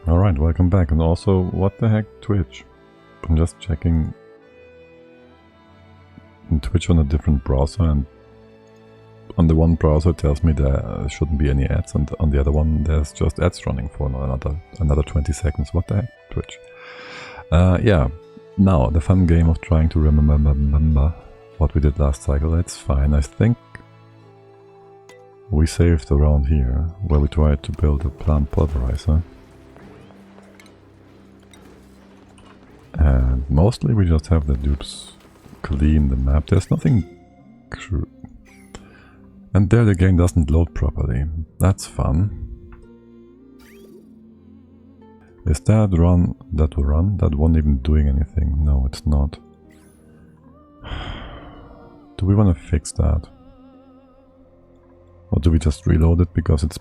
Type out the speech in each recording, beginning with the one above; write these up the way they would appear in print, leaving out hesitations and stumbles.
Alright, welcome back. And also, what the heck, Twitch? I'm just checking Twitch on a different browser, and on the one browser it tells me there shouldn't be any ads, and on the other one there's just ads running for another 20 seconds. What the heck, Twitch? Yeah, now the fun game of trying to remember what we did last cycle. It's fine. I think we saved around here where we tried to build a plant pulverizer. And mostly we just have the dupes clean the map. There's nothing true. And there the game doesn't load properly. That's fun. Is that run? That one even doing anything? No, it's not. Do we want to fix that? Or do we just reload it because it's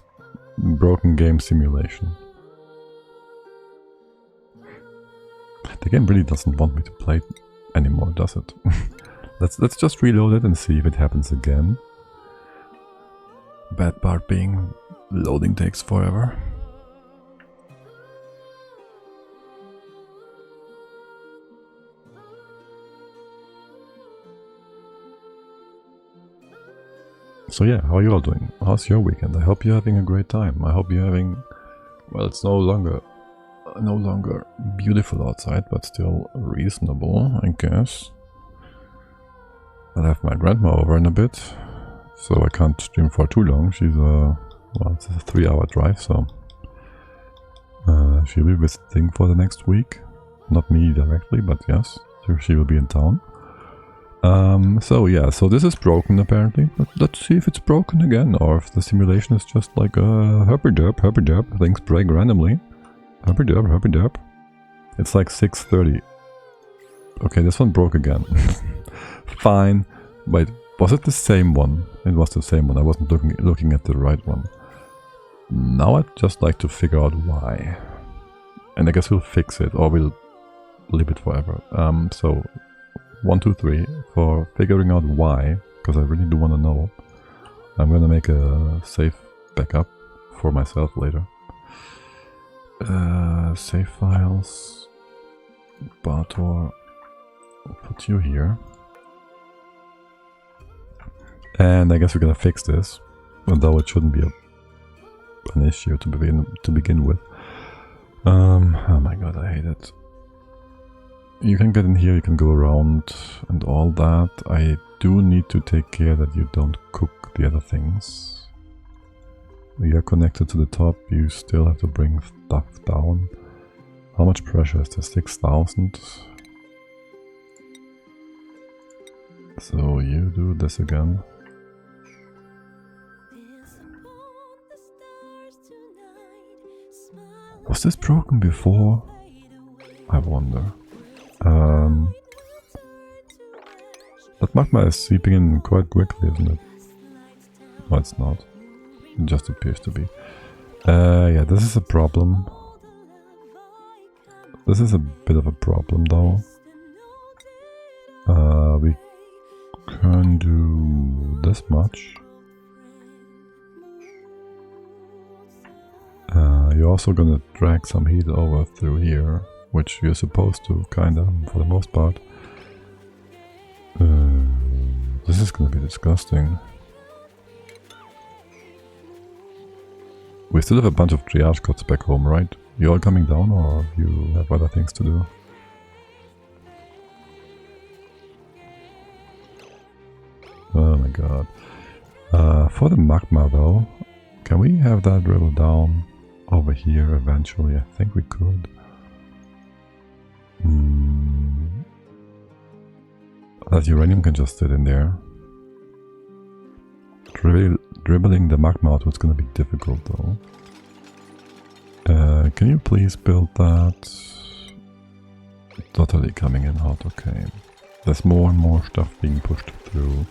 broken game simulation? The game really doesn't want me to play it anymore, does it? Let's just reload it and see if it happens again. Bad part being loading takes forever. So yeah, how are you all doing? How's your weekend? I hope you're having a great time. I hope you're having... Well, it's no longer beautiful outside, but still reasonable, I guess. I'll have my grandma over in a bit, so I can't stream for too long. She's well, it's a 3-hour drive, so she'll be visiting for the next week. Not me directly, but yes, she will be in town. So yeah, so this is broken apparently. Let's see if it's broken again, or if the simulation is just like herp-a-derp, things break randomly. Herp-a-derp. It's like 6:30. Okay, this one broke again. Fine. Wait, was it the same one? It was the same one. I wasn't looking at the right one. Now I'd just like to figure out why. And I guess we'll fix it, or we'll leave it forever. So 1, 2, 3 for figuring out why, because I really do want to know. I'm gonna make a safe backup for myself later. Save files, Baator, I'll put you here. And I guess we're gonna fix this, although it shouldn't be an issue to begin with. Oh my god, I hate it. You can get in here, you can go around and all that. I do need to take care that you don't cook the other things. You're connected to the top, you still have to bring stuff down. How much pressure is there? 6,000. So you do this again. Was this broken before? I wonder. That magma is seeping in quite quickly, isn't it? No, it's not. It just appears to be. Yeah, this is a problem. This is a bit of a problem, though. We can do this much. You're also gonna drag some heat over through here, which you're supposed to, kinda, for the most part. This is gonna be disgusting. We still have a bunch of triage codes back home, right? You all coming down, or you have other things to do? Oh my god. For the magma though, can we have that dribble down over here eventually? I think we could. That uranium can just sit in there. Dribbling the magma out was gonna be difficult though. Can you please build that? Totally coming in hot, okay. There's more and more stuff being pushed through.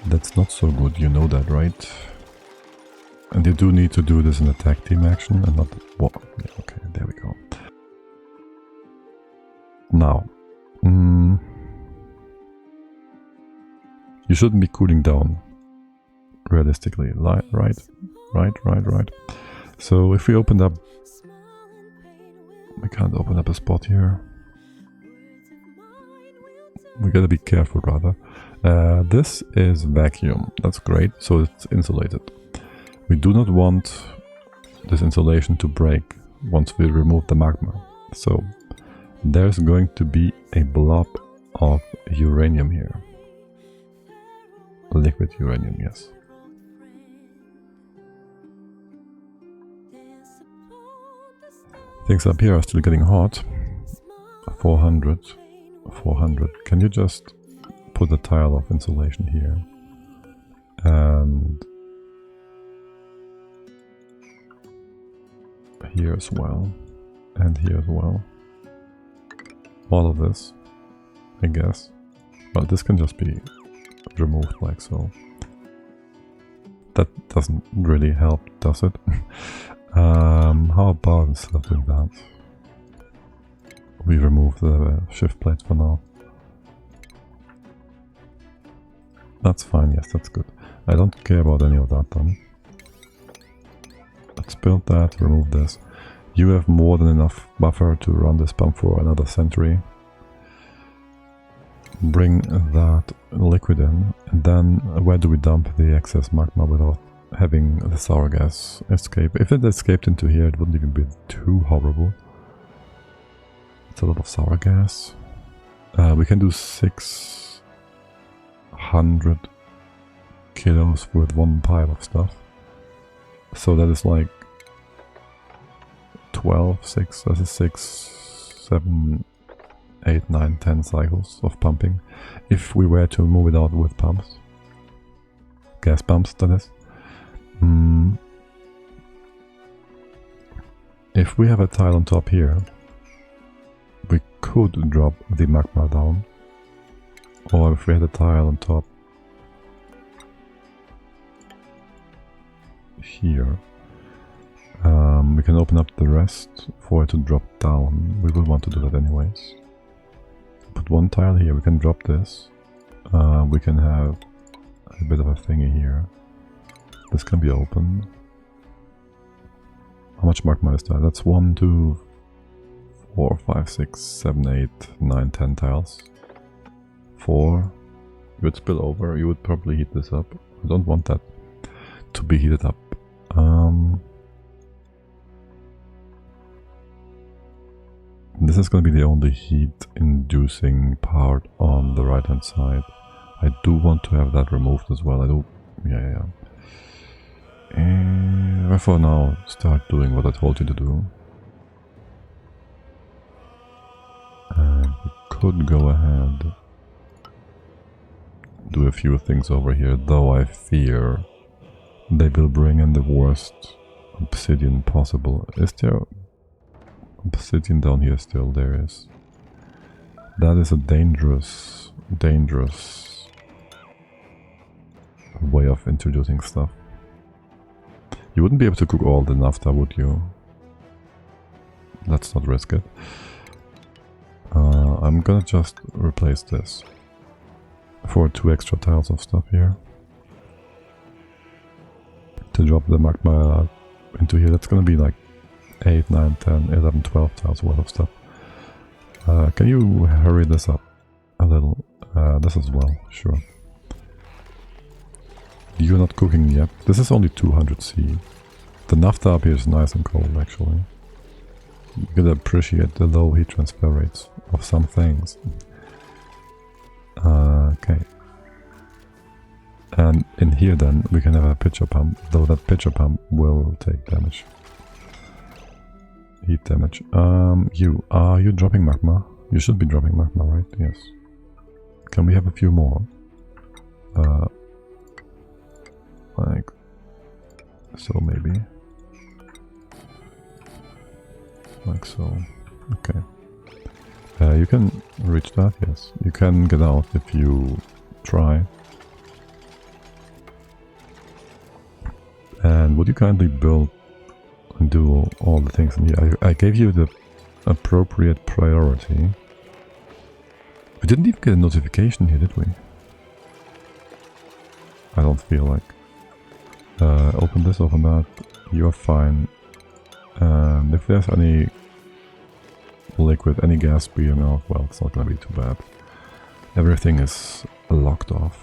That's not so good, you know that, right? And you do need to do this in a tag team action and not... Well, yeah, okay, there we go. Now, you shouldn't be cooling down, realistically, right? So if we opened up We can't open up a spot here. We gotta be careful rather. This is vacuum. That's great, so it's insulated. We do not want this insulation to break once we remove the magma. So there's going to be a blob of uranium here. Liquid uranium, yes. Things up here are still getting hot. 400. 400. Can you just put a tile of insulation here? And here as well. And here as well. All of this, I guess. Well, this can just be removed like so. That doesn't really help, does it? How about instead of doing that, we remove the shift plate for now. That's fine, yes, that's good. I don't care about any of that then. Let's build that, remove this. You have more than enough buffer to run this pump for another century. Bring that liquid in, and then where do we dump the excess magma without having the sour gas escape? If it escaped into here, it wouldn't even be too horrible. It's a lot of sour gas. We can do 600 kilos with one pile of stuff. So that is like 12, 6, that is 6, 7, 8, 9, 10 cycles of pumping. If we were to move it out with pumps. Gas pumps, that is. If we have a tile on top here, we could drop the magma down. Or if we had a tile on top here, we can open up the rest for it to drop down. We will want to do that anyways. Put one tile here, we can drop this. We can have a bit of a thingy here. This can be open. How much magma is that? That's 1, 2, 4, 5, 6, 7, 8, 9, 10 tiles. 4. You would spill over, you would probably heat this up. I don't want that to be heated up. This is going to be the only heat inducing part on the right hand side. I do want to have that removed as well. I do, yeah. And for now, start doing what I told you to do. And we could go ahead, do a few things over here, though I fear they will bring in the worst obsidian possible. Is there obsidian down here still? There is. That is a dangerous way of introducing stuff. You wouldn't be able to cook all the naphtha, would you? Let's not risk it. I'm gonna just replace this for 2 extra tiles of stuff here. To drop the magma into here, that's gonna be like 8, 9, 10, 11, 12 tiles worth of stuff. Can you hurry this up a little? This as well, sure. You're not cooking yet. This is only 200 C. The naphtha up here is nice and cold, actually. You gotta appreciate the low heat transfer rates of some things. Okay. And in here then, we can have a pitcher pump, though that pitcher pump will take damage. Heat damage. Are you dropping magma? You should be dropping magma, right? Yes. Can we have a few more? Like so, maybe. Like so. Okay. You can reach that, yes. You can get out if you try. And would you kindly build and do all the things in here? I gave you the appropriate priority. We didn't even get a notification here, did we? I don't feel like. Open this, open that. You're fine. And if there's any liquid, any gas spewing out, well, it's not gonna be too bad. Everything is locked off.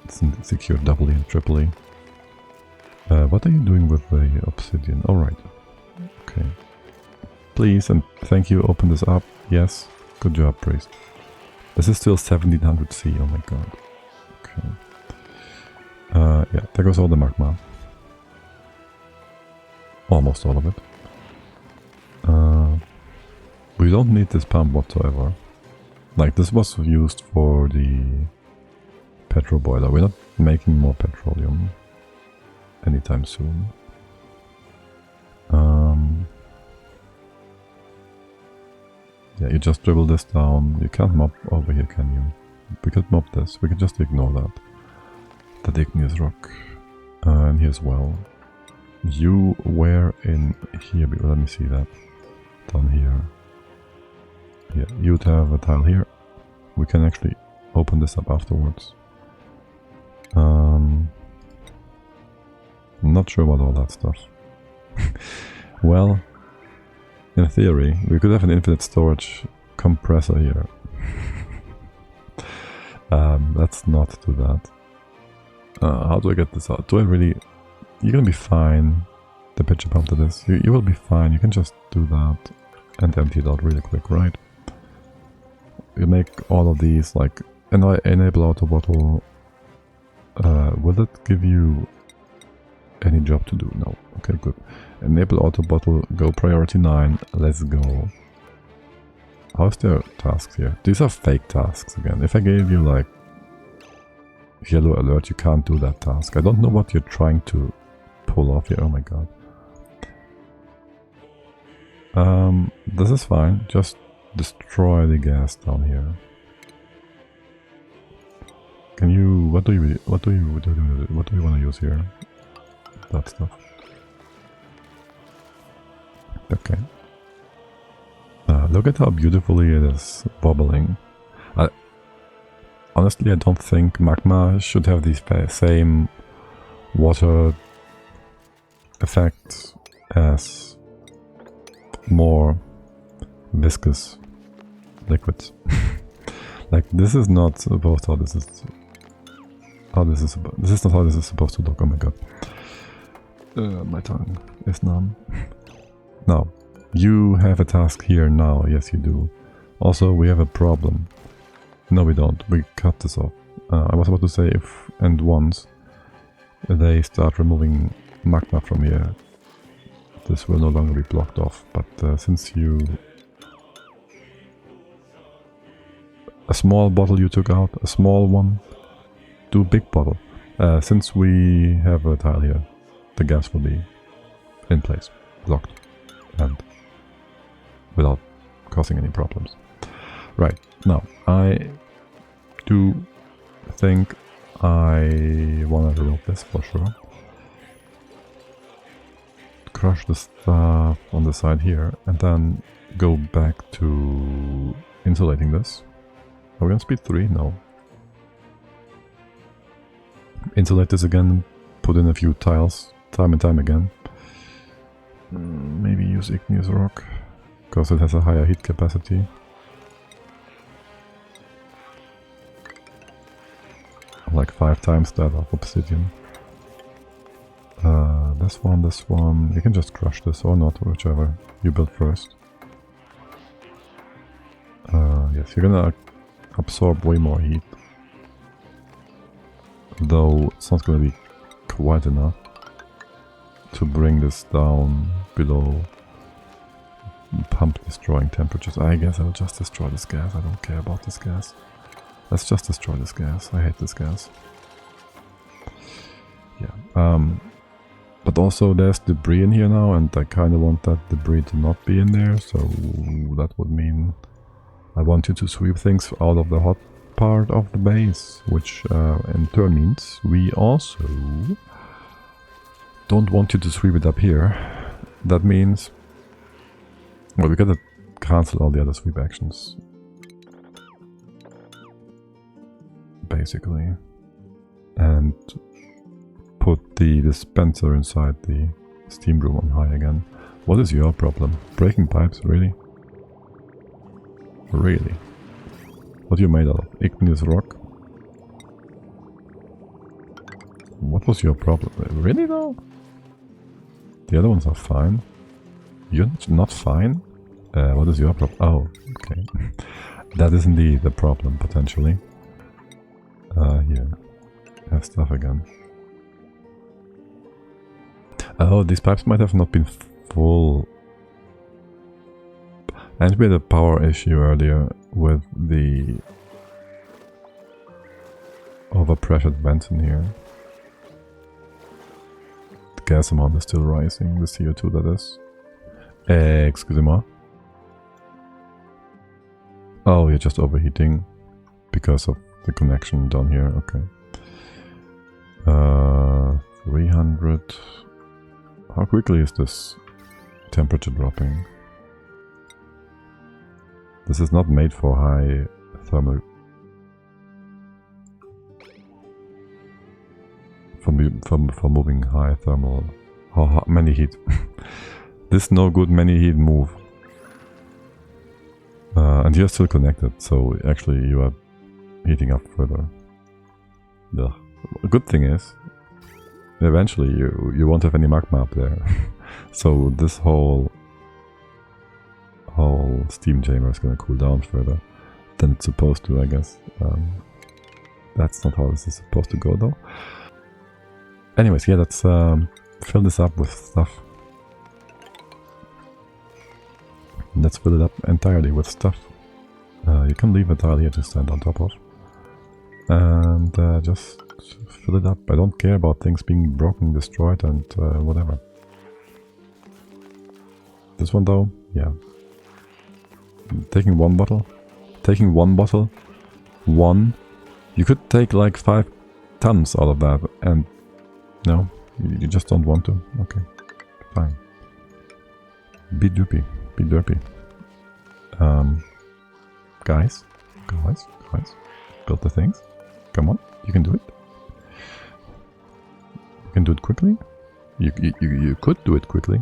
It's secured doubly and triply. What are you doing with the obsidian? Alright. Okay. Please and thank you, open this up. Yes. Good job, priest. This is still 1700 C, oh my god. Okay. Yeah, there goes all the magma. Almost all of it. We don't need this pump whatsoever. Like, this was used for the petrol boiler. We're not making more petroleum anytime soon. Yeah, you just dribble this down. You can't mop over here, can you? We could mop this. We could just ignore that. That igneous rock. And here as well. You were in here. Let me see that. Down here. Yeah, you'd have a tile here. We can actually open this up afterwards. Not sure about all that stuff. Well, in theory, we could have an infinite storage compressor here. Let's not do that. How do I get this out? Do I really... You're gonna be fine. The pitcher pump to this. You will be fine. You can just do that and empty it out really quick, right? You make all of these, like, enable auto bottle. Will it give you any job to do? No. Okay, good. Enable auto bottle, go priority 9, let's go. How's their tasks here? These are fake tasks again. If I gave you like yellow alert, you can't do that task. I don't know what you're trying to pull off here. Oh my god. This is fine. Just destroy the gas down here. Can you... what do you want to use here? That stuff. Okay. Look at how beautifully it is bubbling. Honestly, I don't think magma should have the same water effect as more viscous liquids. Like, this is not supposed how this is... this is not how this is supposed to look. Oh my god. My tongue is numb. Now, you have a task here now. Yes, you do. Also, we have a problem. No, we don't. We cut this off. I was about to say if and once they start removing magma from here, this will no longer be blocked off. But since you... A small bottle you took out, a small one, do a big bottle. Since we have a tile here, the gas will be in place, blocked, and without causing any problems. Right, now, I do think I want to remove this for sure. Crush the stuff on the side here, and then go back to insulating this. Are we on speed 3? No. Insulate this again, put in a few tiles, time and time again. Maybe use igneous rock, because it has a higher heat capacity. Like 5 times that of obsidian. This one, you can just crush this or not, whichever you build first. Yes, you're gonna absorb way more heat. Though it's not gonna be quite enough to bring this down below pump destroying temperatures. I guess I'll just destroy this gas. I don't care about this gas. Let's just destroy this gas. I hate this gas. Yeah. But also there's debris in here now, and I kind of want that debris to not be in there, so that would mean I want you to sweep things out of the hot part of the base, which in turn means we also don't want you to sweep it up here. That means... well, we gotta cancel all the other sweep actions. Basically. And put the dispenser inside the steam room on high again. What is your problem? Breaking pipes, really? Really? What are you made out of? Igneous rock? What was your problem? Really though? The other ones are fine. You're not fine? What is your problem? Oh, okay. That is indeed the problem, potentially. Here. Have stuff again. Oh, these pipes might have not been full. And we had a power issue earlier with the overpressured vents in here. The gas amount is still rising, the CO2 that is. Excusez-moi. Oh, you're just overheating because of the connection down here, okay. 300. How quickly is this temperature dropping? This is not made for high thermal. For moving high thermal. How many heat? This no good many heat move. And you're still connected, so actually you are heating up further. Ugh. A good thing is, eventually you won't have any magma up there. So this whole steam chamber is going to cool down further than it's supposed to, I guess. That's not how this is supposed to go though. Anyways, yeah, let's fill this up with stuff. Let's fill it up entirely with stuff. You can leave a tile here to stand on top of. And just fill it up. I don't care about things being broken, destroyed and whatever. This one though, yeah. Taking one bottle. One. You could take like 5 tons out of that and no, you just don't want to. Okay, fine. Be doopy. Be derpy. Guys. Build the things. Come on, you can do it. You can do it quickly. You could do it quickly.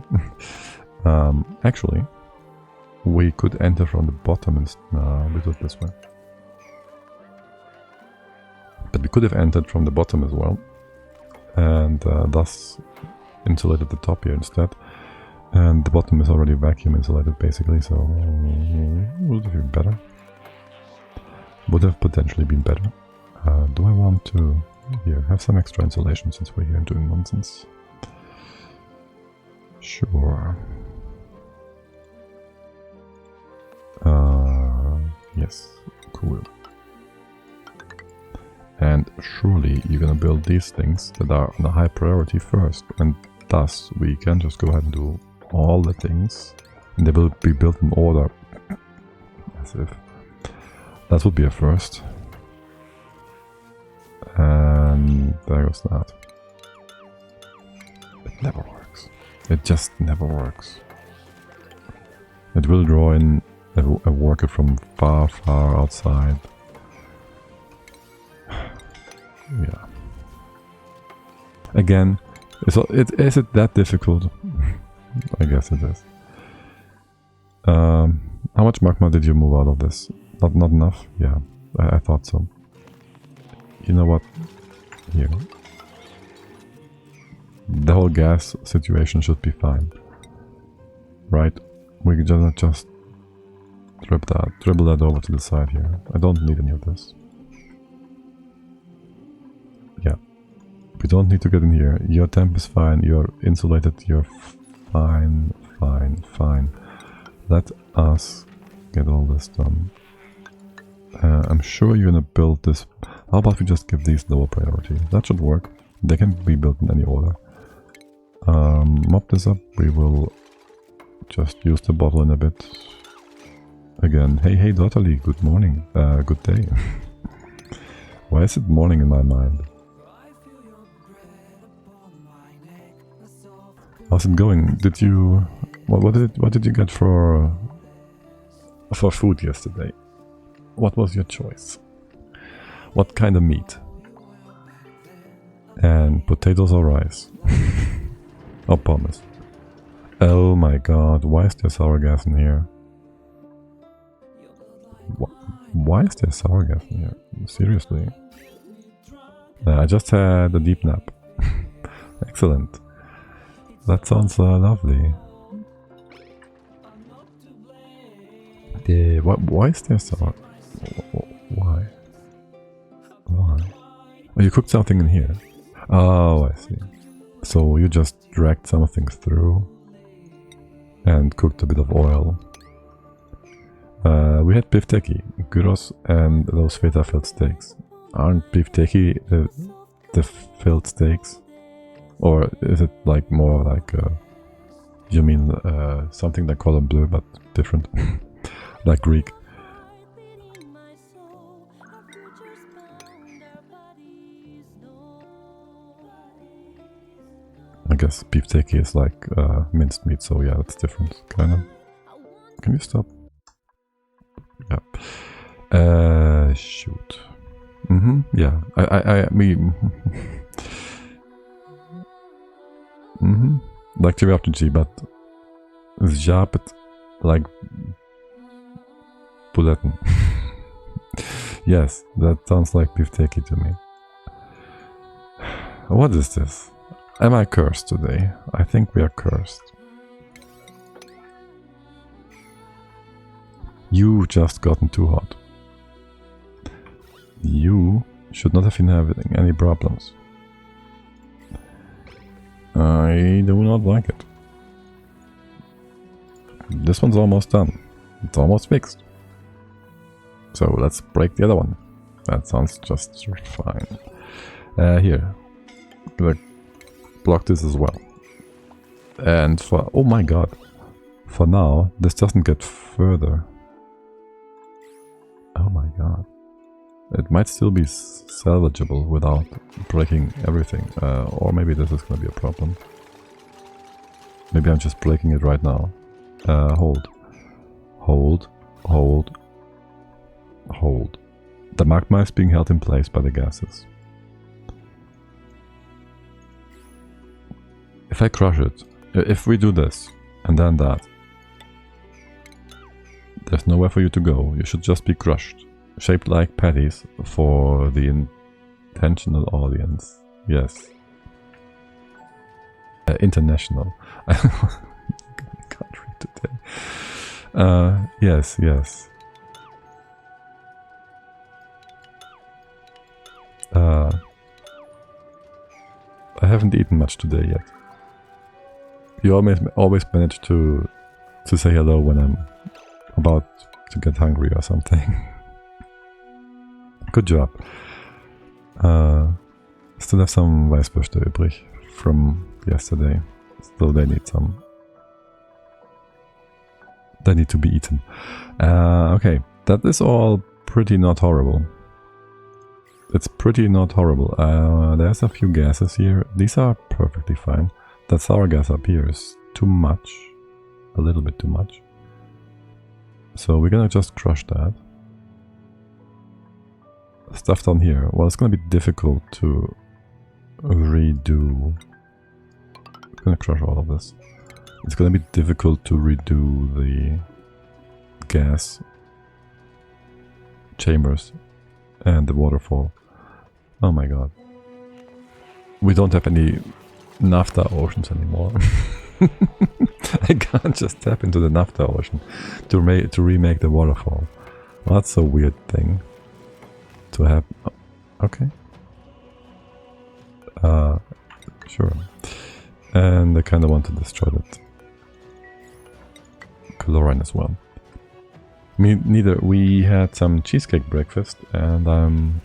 Actually, we could enter from the bottom and we do it this way. But we could have entered from the bottom as well, and thus insulated the top here instead. And the bottom is already vacuum insulated basically, so would have been better. Would have potentially been better. Do I want to here have some extra insulation since we're here doing nonsense? Sure. Yes, cool. And surely you're gonna build these things that are on a high priority first, and thus we can just go ahead and do all the things, and they will be built in order. As if that would be a first. And there goes that. It never works. It just never works. It will draw in a worker from far, far outside. Yeah. Again, is it that difficult? I guess it is. How much magma did you move out of this? Not enough? Yeah, I thought so. You know what? Here. The whole gas situation should be fine. Right? We can just dribble that over to the side here. I don't need any of this. Yeah. We don't need to get in here. Your temp is fine. You're insulated. You're fine. Let us get all this done. I'm sure you're gonna build this. How about we just give these lower priority? That should work. They can be built in any order. Mop this up. We will just use the bottle in a bit. Again, hey Dotterly, good morning. Good day. Why is it morning in my mind? How's it going? Did you... What did you get for food yesterday? What was your choice? What kind of meat? And potatoes or rice? Or pommes? Oh my god, why is there sour gas in here? Why is there sour gas in here? Seriously? I just had a deep nap. Excellent. That sounds lovely. Why is there sour? Why? Why? Oh, you cooked something in here. Oh, I see. So you just dragged some things through and cooked a bit of oil. We had beefsteak, gyros, and those feta filled steaks. Aren't beefsteak the filled steaks? Or is it like more like you mean something like cordon bleu but different? Like Greek. I guess beefsteak is like minced meat, so yeah, that's different, kind of. Can you stop? Yeah. Shoot. Yeah. I mean. Like Hydroge, but zjapet like bulletin. Yes, that sounds like beefsteak to me. What is this? Am I cursed today? I think we are cursed. You just gotten too hot. You should not have been having any problems. I do not like it. This one's almost done. It's almost fixed. So let's break the other one. That sounds just fine. Here. Block this as well. And for... oh my god. For now, this doesn't get further. Oh my god. It might still be salvageable without breaking everything. Or maybe this is gonna be a problem. Maybe I'm just breaking it right now. Hold. Hold. Hold. Hold. The magma is being held in place by the gases. If I crush it, if we do this, and then that, there's nowhere for you to go. You should just be crushed. Shaped like patties for the intentional audience. Yes. International. I can't read today. Yes, yes. I haven't eaten much today yet. You always manage to say hello when I'm about to get hungry or something. Good job. Still have some Weißwürste übrig from yesterday, so they need some. They need to be eaten. Okay, that is all pretty not horrible. It's pretty not horrible. There's a few gases here. These are perfectly fine. That sour gas up here is too much. A little bit too much. So we're gonna just crush that. Stuff down here. Well, it's gonna be difficult to redo. I'm gonna crush all of this. It's gonna be difficult to redo the gas chambers and the waterfall. Oh my god. We don't have any naphtha oceans anymore. I can't just tap into the naphtha ocean to remake the waterfall. Well, that's a weird thing to have. Okay. Sure. And I kind of want to destroy that chlorine as well. Neither. We had some cheesecake breakfast, and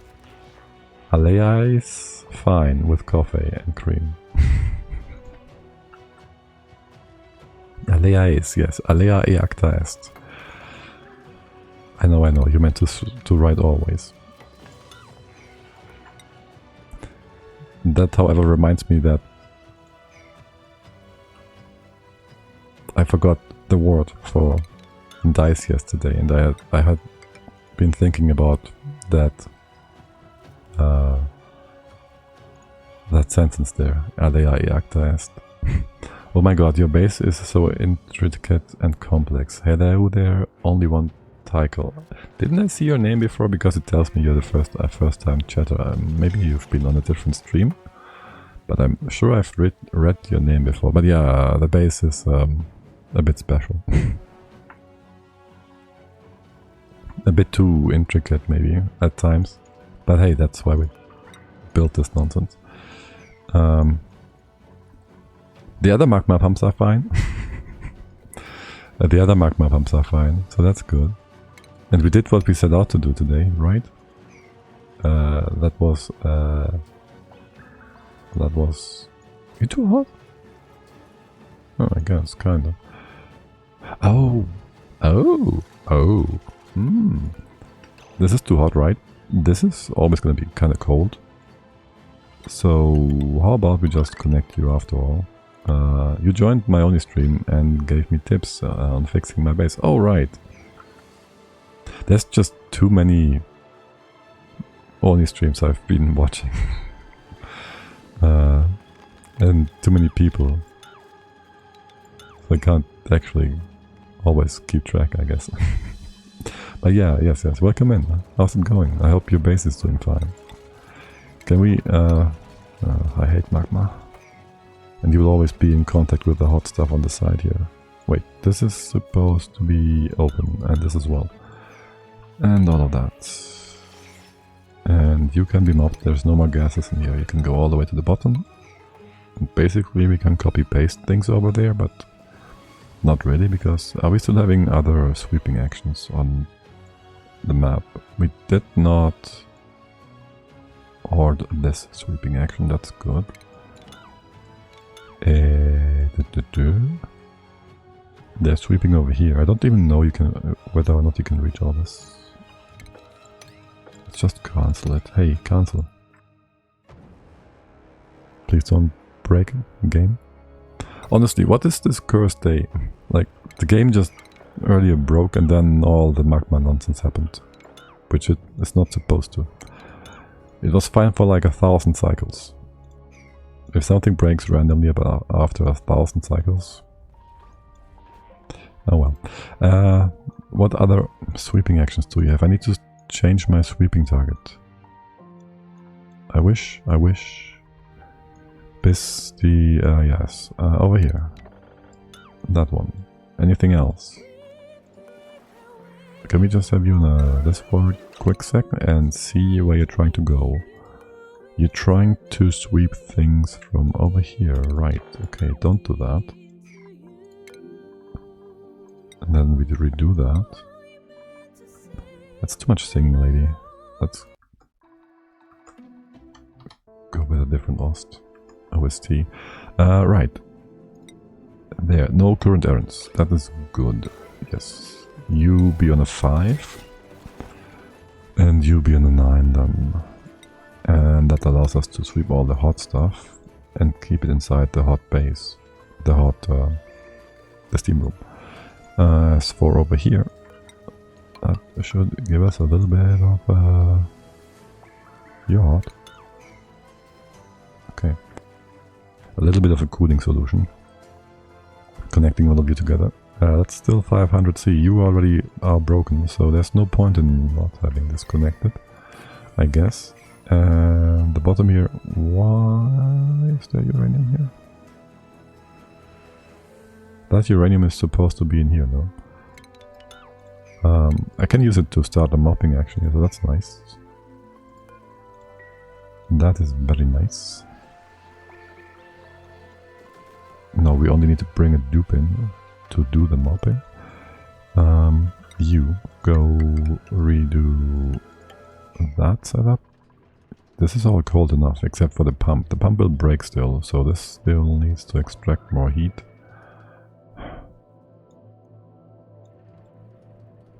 Alea is fine with coffee and cream. Alea is, yes. Alea e acta est. I know. You meant to write always. That, however, reminds me that I forgot the word for dice yesterday, and I had been thinking about that that sentence there. Alea e acta est. Oh my god, your base is so intricate and complex. Hello there, only one title. Didn't I see your name before? Because it tells me you're the first time chatter. Maybe you've been on a different stream. But I'm sure I've read your name before. But yeah, the base is a bit special. A bit too intricate maybe at times. But hey, that's why we built this nonsense. The other magma pumps are fine. The other magma pumps are fine, so that's good. And we did what we set out to do today, right? That was... You too hot? Oh, I guess, kinda. Oh! This is too hot, right? This is always gonna be kinda cold. So, how about we just connect you after all? You joined my only stream and gave me tips on fixing my base. Oh, right. There's just too many only streams I've been watching. And too many people. So I can't actually always keep track, I guess. But yeah, yes, welcome in. How's it going? I hope your base is doing fine. Can we... I hate magma. And you will always be in contact with the hot stuff on the side here. Wait, this is supposed to be open, and this as well. And all of that. And you can be mobbed, there's no more gases in here. You can go all the way to the bottom. And basically we can copy-paste things over there, but not really, because are we still having other sweeping actions on the map? We did not hoard this sweeping action, that's good. They're sweeping over here. I don't even know you can whether or not you can reach all this. Let's just cancel it. Hey, cancel. Please don't break the game. Honestly, what is this cursed day? Like, the game just earlier broke and then all the magma nonsense happened. Which it is not supposed to. It was fine for like 1,000 cycles. If something breaks randomly about after 1,000 cycles... Oh well. What other sweeping actions do you have? I need to change my sweeping target. I wish... yes. Over here. That one. Anything else? Can we just have you on this for a quick second and see where you're trying to go? You're trying to sweep things from over here, right? Okay, don't do that. And then we redo that. That's too much singing, lady. Let's go with a different OST. Right. There, no current errands. That is good. Yes. You be on a 5. And you be on a 9 then. And that allows us to sweep all the hot stuff and keep it inside the hot base. The steam room. As for over here, that should give us a little bit of you're hot. Okay. A little bit of a cooling solution. Connecting all of you together. That's still 500 C. You already are broken, so there's no point in not having this connected, I guess. And the bottom here, why is there uranium here? That uranium is supposed to be in here though. I can use it to start a mopping actually, so that's nice. That is very nice. No, we only need to bring a dupe in to do the mopping. You go redo that setup. This is all cold enough, except for the pump. The pump will break still, so this still needs to extract more heat.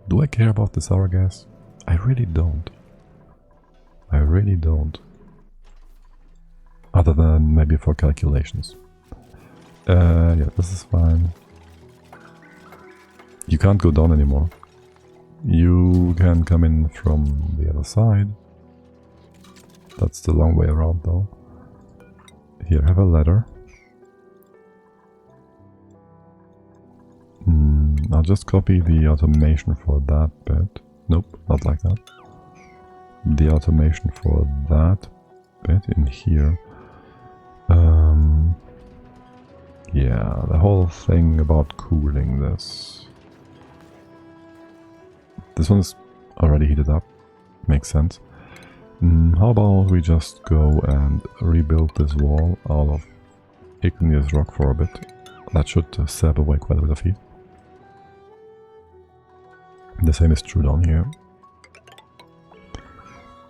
Do I care about the sour gas? I really don't. I really don't. Other than maybe for calculations. Yeah, this is fine. You can't go down anymore. You can come in from the other side. That's the long way around though. Here, have a ladder. I'll just copy the automation for that bit. Nope, not like that. The automation for that bit in here. Yeah, the whole thing about cooling this. This one's already heated up. Makes sense. How about we just go and rebuild this wall out of igneous rock for a bit. That should sap away quite a bit of heat. The same is true down here.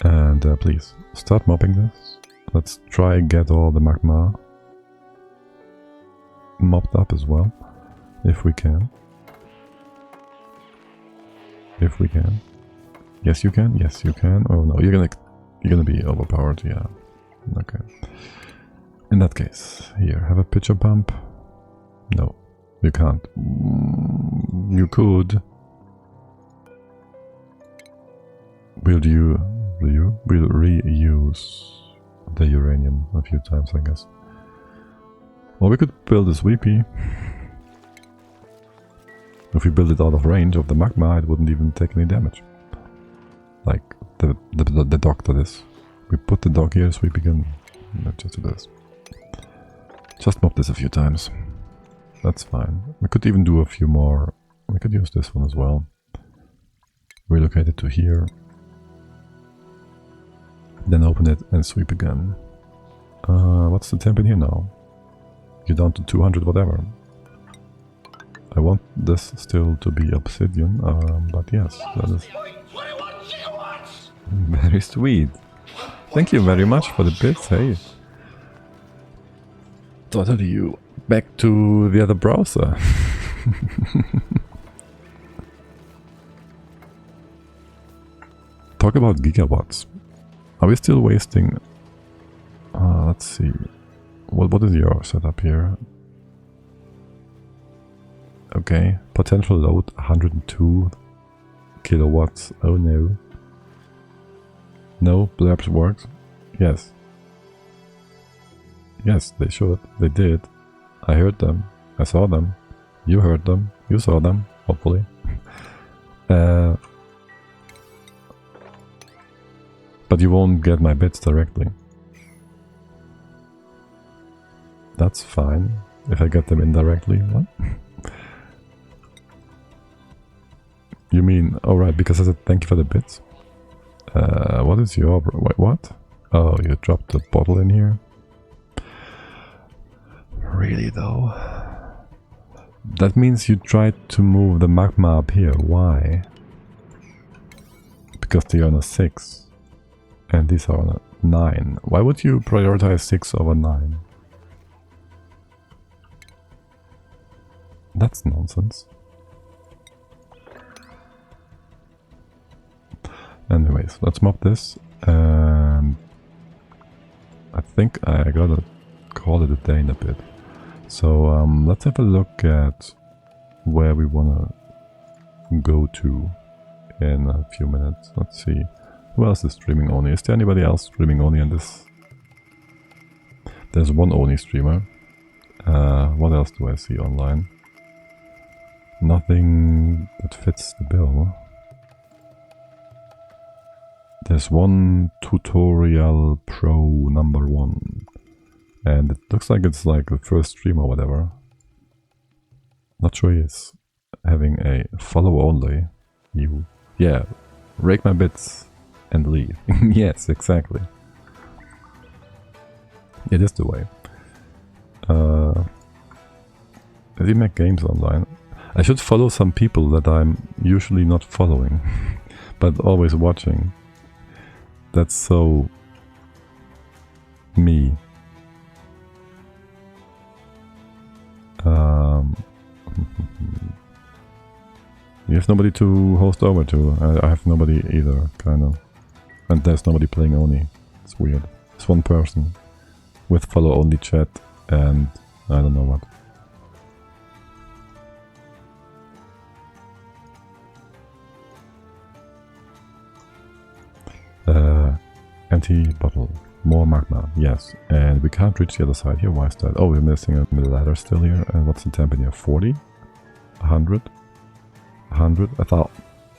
And please, start mopping this. Let's try and get all the magma mopped up as well, if we can. If we can. Yes, you can. Yes, you can. Oh no, you're gonna be overpowered. Yeah. Okay. In that case, here, have a pitcher pump. No, you can't. You could. Will reuse the uranium a few times, I guess. Or we could build a sweepy. If we build it out of range of the magma, it wouldn't even take any damage. Like the dock that is. We put the dock here, sweepy can just do this. Just mop this a few times. That's fine. We could even do a few more. We could use this one as well. Relocate it to here. Then open it and sweep again. What's the temp in here now? You're down to 200 whatever. I want this still to be obsidian, but yes, that is very sweet. Thank you very much for the bits, hey. Totally you back to the other browser. Talk about gigawatts. Are we still wasting? Let's see. What is your setup here? Okay, potential load 102 kilowatts. Oh no. No, blurbs works. Yes. Yes, they should. They did. I heard them. I saw them. You heard them. You saw them, hopefully. But you won't get my bits directly. That's fine. If I get them indirectly, what? You mean, alright, because I said thank you for the bits? What is your... Wait, what? Oh, you dropped the bottle in here? Really though? That means you tried to move the magma up here. Why? Because they are on a 6. And these are on a 9. Why would you prioritize 6 over 9? That's nonsense. Anyways, let's mop this. And I think I gotta call it a day in a bit. So let's have a look at where we wanna go to in a few minutes. Let's see. Who else is streaming Oni? Is there anybody else streaming Oni in this? There's one Oni streamer. What else do I see online? Nothing that fits the bill. There's one tutorial pro number 1. And it looks like it's like the first stream or whatever. Not sure he's having a follow only. You. Yeah, rake my bits and leave. Yes, exactly. It is the way. Does he make games online? I should follow some people that I'm usually not following, but always watching. That's so me. You have nobody to host over to. I have nobody either, kind of. And there's nobody playing Oni. It's weird. It's one person with follow only chat and I don't know what. Empty bottle. More magma. Yes. And we can't reach the other side here. Why is that? Oh, we're missing a ladder still here. And what's the temp in here? 40? 100? 100, 1,000,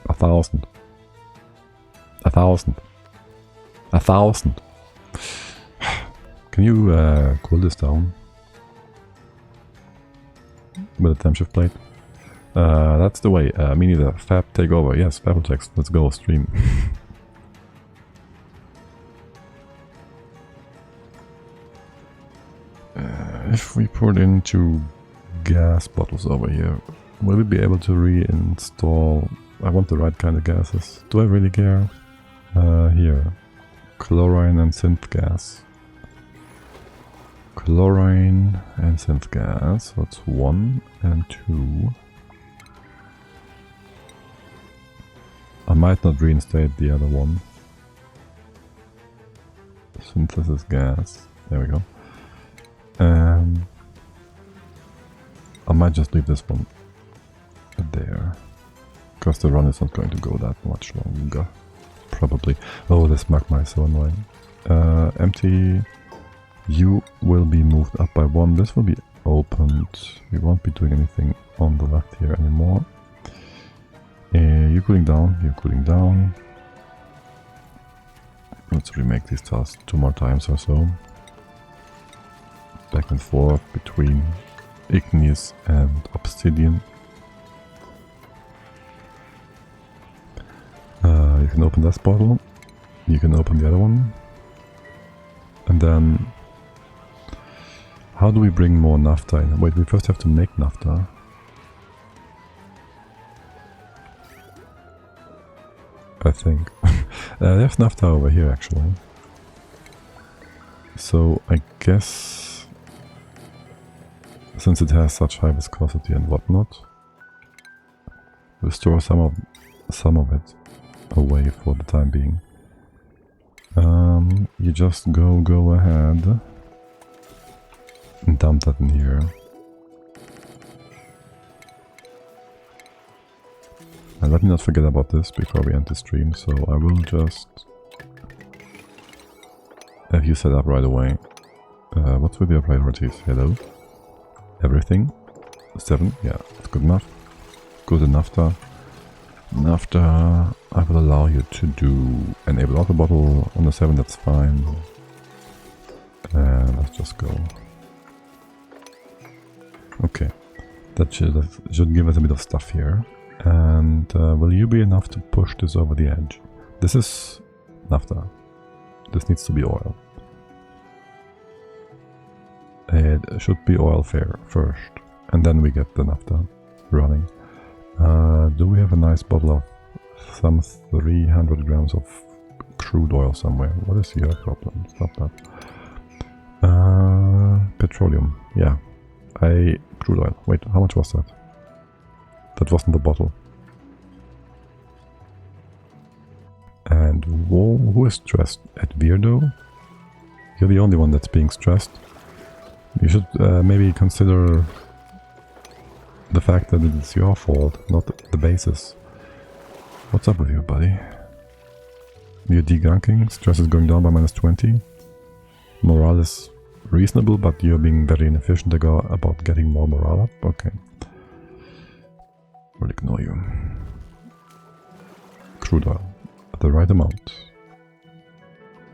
1,000, 1,000, 1,000. Can you cool this down with a temp shift plate? That's the way. Me neither. Fab, take over. Yes, Fabletext. Let's go stream. If we put in 2 gas bottles over here, will we be able to reinstall? I want the right kind of gases. Do I really care? Here. Chlorine and synth gas. Chlorine and synth gas. So it's 1 and 2. I might not reinstate the other one. Synthesis gas. There we go. I might just leave this one there. Because the run is not going to go that much longer. Probably. Oh, this magma is so annoying. Empty. You will be moved up by 1. This will be opened. We won't be doing anything on the left here anymore. You're cooling down. You're cooling down. Let's remake these tasks 2 more times or so. Back and forth between igneous and obsidian. You can open this bottle. You can open the other one. And then... how do we bring more naphtha in? Wait, we first have to make naphtha. I think. There's naphtha over here actually. So I guess... since it has such high viscosity and whatnot, we'll store some of it away for the time being. You just go ahead and dump that in here. And let me not forget about this before we end the stream, so I will just have you set up right away. What's with your priorities? Hello? Everything? 7? Yeah, that's good enough. Good enough. Naphtha, I will allow you to do enable auto bottle on the 7, that's fine. Let's just go. Okay, that should give us a bit of stuff here. And will you be enough to push this over the edge? This is naphtha. This needs to be oil. It should be oil first, and then we get the naphtha running. Do we have a nice bottle of some 300 grams of crude oil somewhere? What is your problem? Stop that. Petroleum. Yeah. Crude oil. Wait, how much was that? That wasn't the bottle. And who is stressed? At Weirdo? You're the only one that's being stressed. You should maybe consider the fact that it's your fault, not the basis. What's up with you, buddy? You're degunking, stress is going down by -20. Morale is reasonable, but you're being very inefficient about getting more morale up. Okay. We'll ignore you. Crude oil. The right amount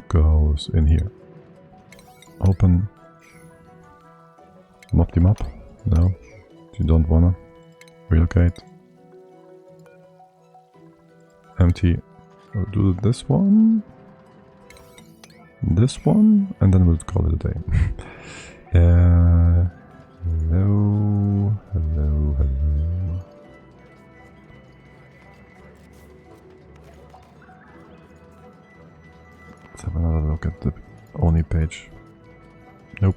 goes in here. Open. Mop them up? No. You don't wanna. Relocate. Empty. We'll do this one. This one. And then we'll call it a day. Hello. Hello. Hello. Let's have another look at the Oni page. Nope.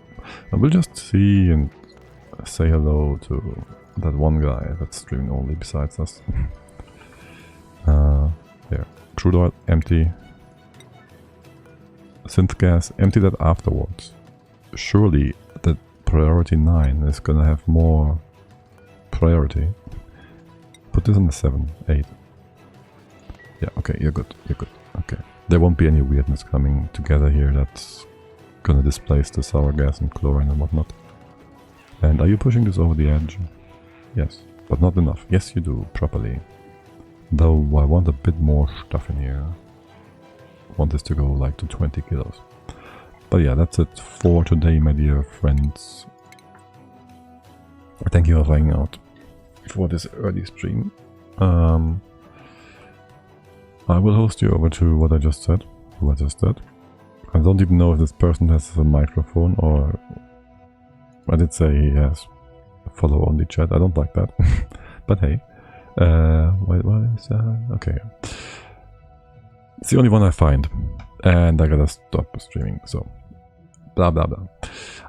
I will just see and say hello to that one guy that's streaming only besides us. There. Crude oil, empty. Synth gas, empty that afterwards. Surely the priority 9 is gonna have more priority. Put this on the 7, 8. Yeah, okay, you're good, you're good. Okay. There won't be any weirdness coming together here that's gonna displace the sour gas and chlorine and whatnot. And are you pushing this over the edge? Yes. But not enough. Yes, you do, properly. Though I want a bit more stuff in here. I want this to go like to 20 kilos. But yeah, that's it for today, my dear friends. Thank you for hanging out for this early stream. I will host you over to what I just said. I don't even know if this person has a microphone, or I did say he has follow only chat. I don't like that. But hey, what is that? Okay, it's the only one I find, and I gotta stop streaming. So blah blah blah.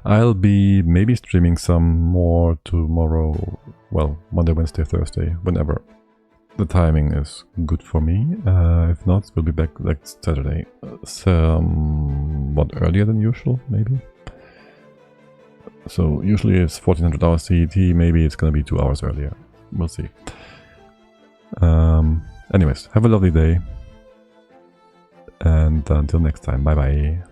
I'll be maybe streaming some more tomorrow. Well, Monday, Wednesday, Thursday, whenever the timing is good for me. If not, we'll be back next Saturday. Somewhat earlier than usual, maybe. So usually it's 1400 hours CET, maybe it's gonna be 2 hours earlier. We'll see. Anyways, have a lovely day. And until next time, bye bye.